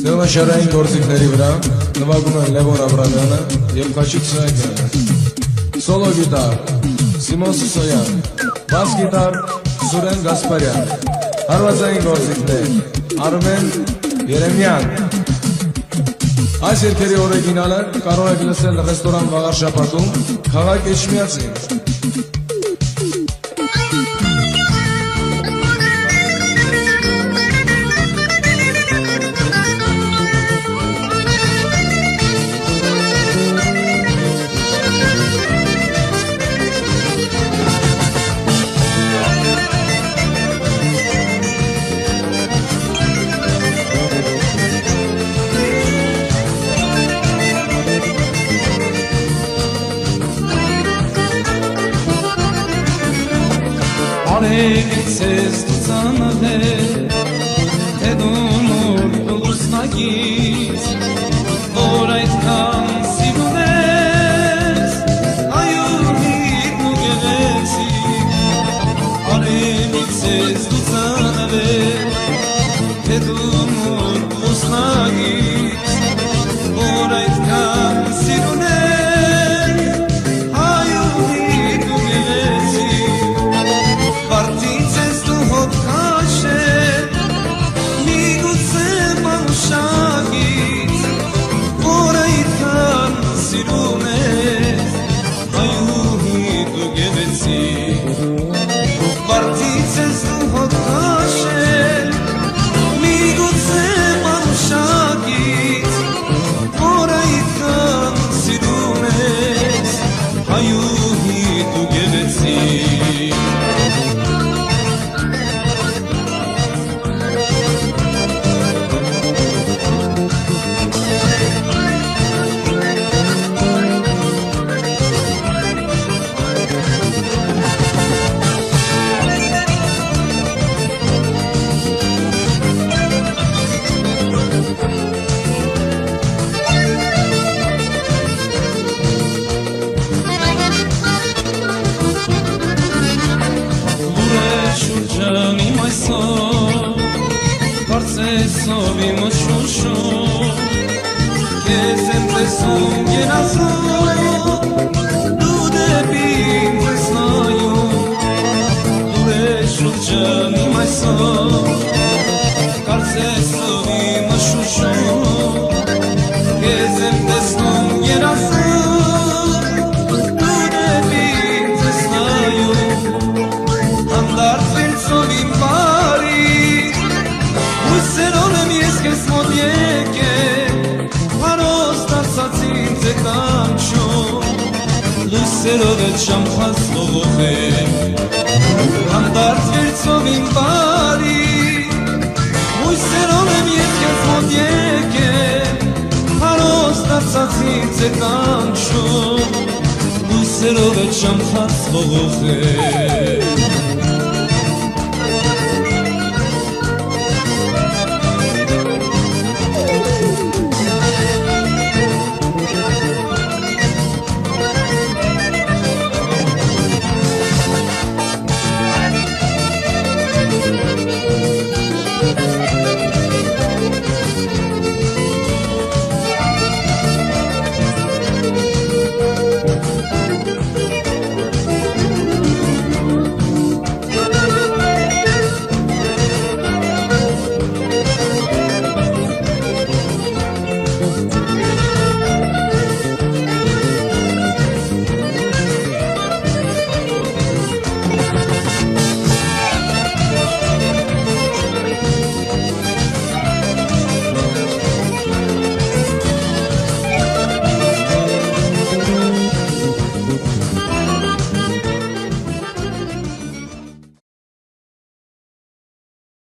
Ձևաշարային գործիքների վրա նվագում են Լևոն Աբրամյանը և Խաչիկ Սոյակյանը, սոլո գիտար Սիմոն Սիսոյան, բաս գիտար Սուրեն Գասպարյան, հարվածային գործիքներ Արմեն Երեմյան։ Այս երգերի օրիգինալը կարող եք լսել ռեստորան Վաղարշապատում, քաղաք Էջմիածին։ Արևից ծանրել թե դու նոր լուսնագից որ այդքան սիրուն ես այունիտ ու գեղեցիկ Արևից ծանրել թե դու նոր լուսնագից որ այդքան սիրուն ես Սովի մշուշում Ես եմ տեսում երազում Դու դեպի ինձ նայում Դու ես շուրջն իմ այսօր Կարծես սովի մշուշում Ես եմ տեսնում երազում Դու դեպի ինձ նայում Հանդարտվել սովին բարի Հույսերով եմ ես կեզ մոտ եկել Հարոս դարձած ինձ է կանչում Լույսերով էլ շամխած ողողել Հանդարտ վերցով իմ բարի Հույսերով եմ ես կեզ մոտ եկել Հարոս դարձած ինձ է կանչում Լույսերով էլ շամխած ողողել